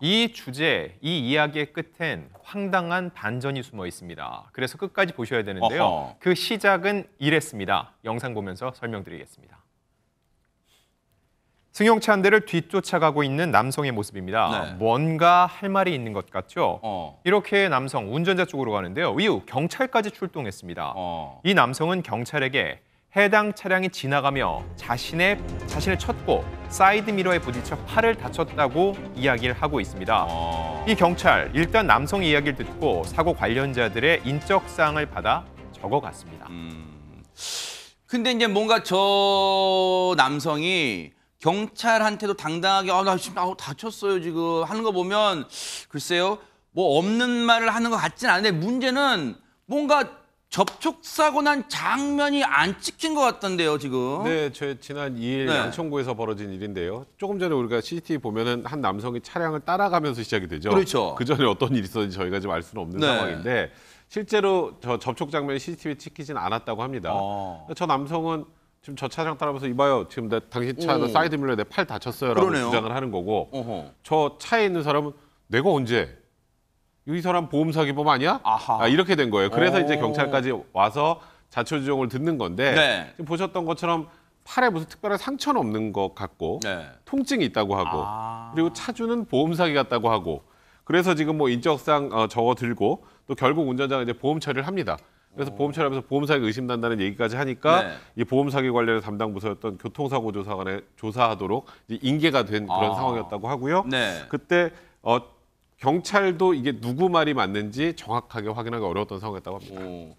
이 주제, 이 이야기의 끝엔 황당한 반전이 숨어 있습니다. 그래서 끝까지 보셔야 되는데요. 어허. 그 시작은 이랬습니다. 영상 보면서 설명드리겠습니다. 승용차 한 대를 뒤쫓아가고 있는 남성의 모습입니다. 네. 뭔가 할 말이 있는 것 같죠? 이렇게 남성 운전자 쪽으로 가는데요. 이후 경찰까지 출동했습니다. 이 남성은 경찰에게 해당 차량이 지나가며 자신을 쳤고 사이드미러에 부딪혀 팔을 다쳤다고 이야기를 하고 있습니다. 이 경찰, 일단 남성의 이야기를 듣고 사고 관련자들의 인적사항을 받아 적어갔습니다. 근데 이제 뭔가 저 남성이 경찰한테도 당당하게 나 지금 다쳤어요 지금 하는 거 보면 글쎄요 뭐 없는 말을 하는 것 같진 않은데 문제는 뭔가 접촉사고 난 장면이 안 찍힌 것 같던데요 지금. 네, 지난 2일 네. 양천구에서 벌어진 일인데요. 조금 전에 우리가 CCTV 보면은 한 남성이 차량을 따라가면서 시작이 되죠. 그렇죠. 그 전에 어떤 일이 있었는지 저희가 지금 알 수는 없는 네. 상황인데 실제로 저 접촉 장면이 CCTV에 찍히진 않았다고 합니다. 저 남성은 지금 저 차량 따라가면서 이봐요. 지금 당신 차 사이드 밀러에 내 팔 다쳤어요라고 그러네요. 주장을 하는 거고 어허. 저 차에 있는 사람은 내가 언제? 이 사람 보험 사기범 아니야? 아하. 이렇게 된 거예요. 그래서 이제 경찰까지 와서 자초지종을 듣는 건데 네. 지금 보셨던 것처럼 팔에 무슨 특별한 상처는 없는 것 같고 네. 통증이 있다고 하고 그리고 차주는 보험 사기 같다고 하고 그래서 지금 뭐 인적사항 적어 들고 또 결국 운전자가 이제 보험 처리를 합니다. 그래서 보험 처리하면서 보험 사기 의심된다는 얘기까지 하니까 네. 이 보험 사기 관련해 담당 부서였던 교통사고 조사관에 조사하도록 이제 인계가 된 그런 상황이었다고 하고요. 네. 그때 경찰도 이게 누구 말이 맞는지 정확하게 확인하기 어려웠던 상황이었다고 합니다.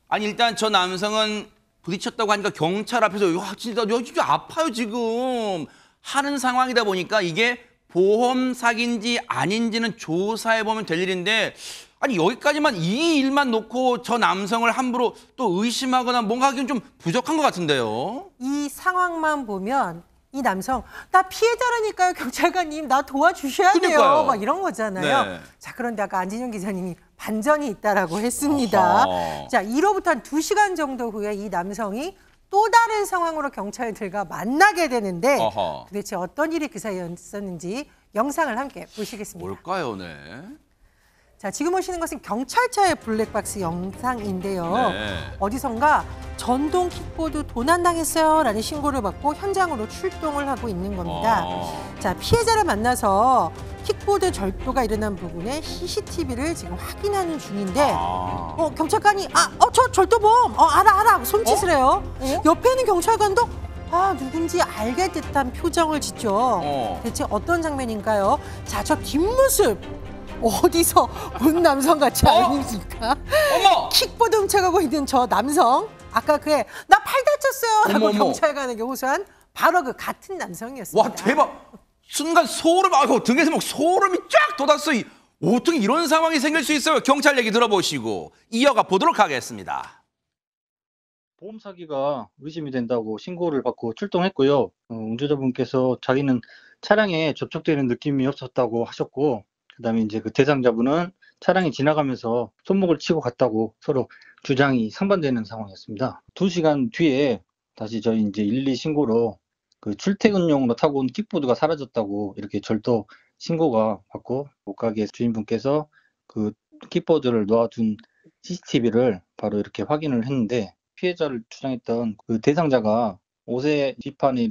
아니 일단 저 남성은 부딪혔다고 하니까 경찰 앞에서 진짜 아파요 지금 하는 상황이다 보니까 이게 보험 사기인지 아닌지는 조사해 보면 될 일인데 아니 여기까지만 이 일만 놓고 저 남성을 함부로 또 의심하거나 뭔가 하기는 좀 부족한 것 같은데요. 이 상황만 보면 이 남성 나 피해자라니까요 경찰관님 나 도와주셔야 돼요 그러니까요. 막 이런 거잖아요. 네. 자 그런데 아까 안진영 기자님이 반전이 있다라고 했습니다. 자 이로부터 한 2시간 정도 후에 이 남성이 또 다른 상황으로 경찰들과 만나게 되는데 도대체 어떤 일이 그 사이에 있었는지 영상을 함께 보시겠습니다. 뭘까요, 네? 자, 지금 보시는 것은 경찰차의 블랙박스 영상인데요. 네. 어디선가 전동 킥보드 도난당했어요 라는 신고를 받고 현장으로 출동을 하고 있는 겁니다. 자, 피해자를 만나서 킥보드 절도가 일어난 부분의 CCTV를 지금 확인하는 중인데 경찰관이 저 절도범 알아 손짓을 해요. 옆에 있는 경찰관도 누군지 알게 듯한 표정을 짓죠. 대체 어떤 장면인가요? 자, 저 뒷모습 어디서 본 남성 같지 않으십니까? 어머! 킥보드 훔쳐가고 있는 저 남성 아까 그의 나 팔 다쳤어요 라고 경찰관에게 호소한 바로 그 같은 남성이었습니다. 와 대박! 순간 소름, 등에서 막 소름이 쫙 돋았어. 어떻게 이런 상황이 생길 수 있어요? 경찰 얘기 들어보시고 이어가 보도록 하겠습니다. 보험 사기가 의심이 된다고 신고를 받고 출동했고요. 운전자분께서 자기는 차량에 접촉되는 느낌이 없었다고 하셨고, 그다음에 이제 그 대상자분은 차량이 지나가면서 손목을 치고 갔다고 서로 주장이 상반되는 상황이었습니다. 2시간 뒤에 다시 저희 이제 112 신고로 그 출퇴근용으로 타고 온 킥보드가 사라졌다고 이렇게 절도 신고가 받고 옷가게 주인분께서 그 킥보드를 놓아둔 CCTV를 바로 이렇게 확인을 했는데 피해자를 주장했던 그 대상자가 옷의 뒷판에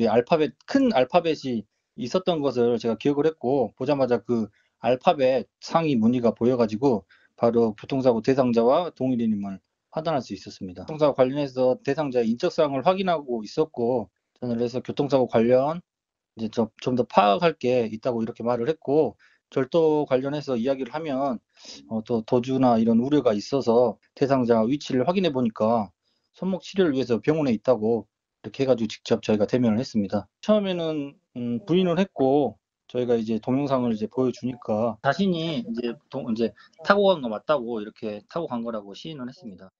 큰 알파벳이 있었던 것을 제가 기억을 했고 보자마자 그 알파벳 상위 무늬가 보여가지고 바로 교통사고 대상자와 동일인임을 판단할 수 있었습니다. 교통사고 관련해서 대상자의 인적사항을 확인하고 있었고 저는 그래서 교통사고 관련 이제 좀 더 파악할 게 있다고 이렇게 말을 했고 절도 관련해서 이야기를 하면 또 도주나 이런 우려가 있어서 대상자 위치를 확인해 보니까 손목 치료를 위해서 병원에 있다고 이렇게 해가지고 직접 저희가 대면을 했습니다. 처음에는 부인을 했고 저희가 이제 동영상을 이제 보여주니까 자신이 이제 타고 간 거 맞다고 이렇게 타고 간 거라고 시인을 했습니다.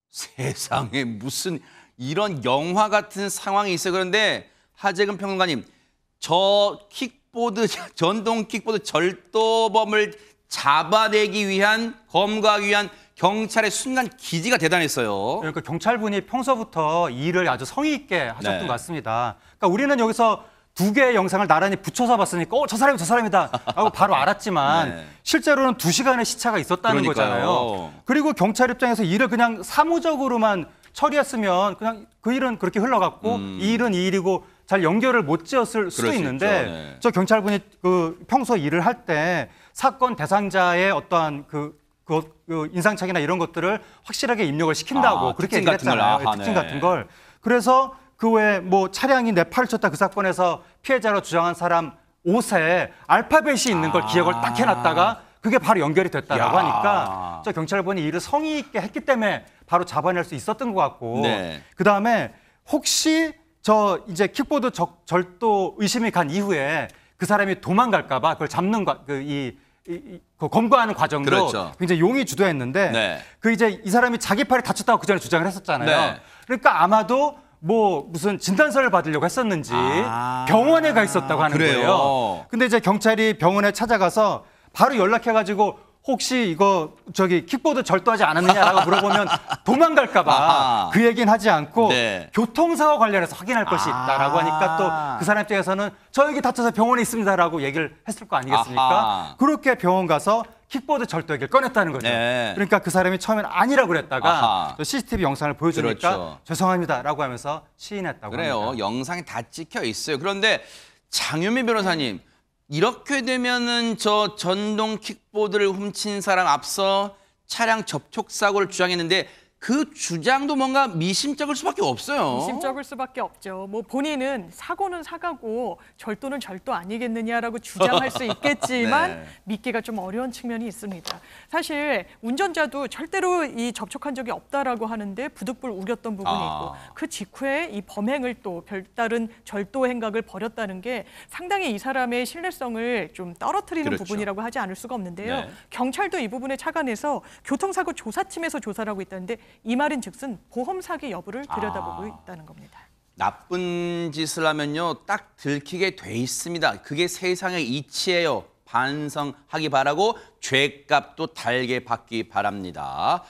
세상에 무슨 이런 영화 같은 상황이 있어요. 그런데 하재근 평론가님, 저 전동 킥보드 절도범을 잡아내기 위한 검거하기 위한 경찰의 순간 기지가 대단했어요. 그러니까 경찰분이 평소부터 이 일을 아주 성의 있게 하셨던 것 같습니다. 그러니까 우리는 여기서 두 개의 영상을 나란히 붙여서 봤으니까 저 사람이 저 사람이다 하고 바로 알았지만 네. 실제로는 2시간의 시차가 있었다는 그러니까요. 거잖아요. 그리고 경찰 입장에서 일을 그냥 사무적으로만 처리했으면 그냥 그 일은 그렇게 흘러갔고 이 일은 이 일이고 잘 연결을 못 지었을 수도 그럴 수 있는데 있죠. 네. 저 경찰분이 그 평소 일을 할 때 사건 대상자의 어떠한 그 인상착의나 이런 것들을 확실하게 입력을 시킨다고 그렇게 특징 얘기를 같은 걸. 했잖아요. 아하, 특징 네. 같은 걸. 그래서 그 외에 뭐 차량이 내 팔을 쳤다 그 사건에서 피해자로 주장한 사람 옷에 알파벳이 있는 걸 기억을 딱 해놨다가 그게 바로 연결이 됐다라고 야. 하니까 저 경찰분이 일을 성의 있게 했기 때문에 바로 잡아낼 수 있었던 것 같고 네. 그다음에 혹시 저 이제 킥보드 절도 의심이 간 이후에 그 사람이 도망갈까 봐 그걸 잡는 그 검거하는 과정도 그렇죠. 굉장히 용이 주도했는데 네. 그 이제 이 사람이 자기 팔이 다쳤다고 그 전에 주장을 했었잖아요. 네. 그러니까 아마도 뭐 무슨 진단서를 받으려고 했었는지 병원에 가 있었다고 하는 그래요? 거예요. 근데 이제 경찰이 병원에 찾아가서 바로 연락해가지고 혹시 이거 킥보드 절도하지 않았느냐라고 물어보면 도망갈까 봐 아하. 그 얘기는 하지 않고 네. 교통사고 관련해서 확인할 것이 있다라고 하니까 또 그 사람 입장에서는 저 여기 다쳐서 병원에 있습니다라고 얘기를 했을 거 아니겠습니까? 아하. 그렇게 병원 가서 킥보드 절도 얘기를 꺼냈다는 거죠. 네. 그러니까 그 사람이 처음에는 아니라고 그랬다가 아하. 또 CCTV 영상을 보여주니까 그렇죠. 죄송합니다라고 하면서 시인했다고 그래요. 합니다. 영상이 다 찍혀 있어요. 그런데 장윤미 변호사님, 이렇게 되면은 저 전동 킥보드를 훔친 사람 앞서 차량 접촉 사고를 주장했는데 그 주장도 뭔가 미심쩍을 수밖에 없어요. 미심쩍을 수밖에 없죠. 뭐 본인은 사고는 사고고 절도는 절도 아니겠느냐라고 주장할 수 있겠지만 네. 믿기가 좀 어려운 측면이 있습니다. 사실 운전자도 절대로 이 접촉한 적이 없다라고 하는데 부득불 우겼던 부분이 있고 그 직후에 이 범행을 또 별다른 절도 행각을 벌였다는 게 상당히 이 사람의 신뢰성을 좀 떨어뜨리는 그렇죠. 부분이라고 하지 않을 수가 없는데요. 네. 경찰도 이 부분에 착안해서 교통사고 조사팀에서 조사를 하고 있다는데 이 말인즉슨 보험 사기 여부를 들여다보고 있다는 겁니다. 나쁜 짓을 하면요 딱 들키게 돼 있습니다. 그게 세상의 이치예요. 반성하기 바라고 죄값도 달게 받기 바랍니다.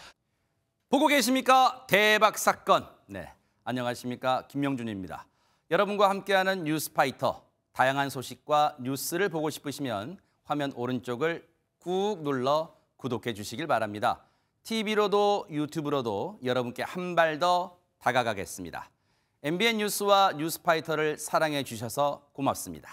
보고 계십니까? 대박 사건. 네, 안녕하십니까? 김명준입니다. 여러분과 함께하는 뉴스파이터. 다양한 소식과 뉴스를 보고 싶으시면 화면 오른쪽을 꾹 눌러 구독해 주시길 바랍니다. TV로도 유튜브로도 여러분께 한 발 더 다가가겠습니다. MBN 뉴스와 뉴스파이터를 사랑해 주셔서 고맙습니다.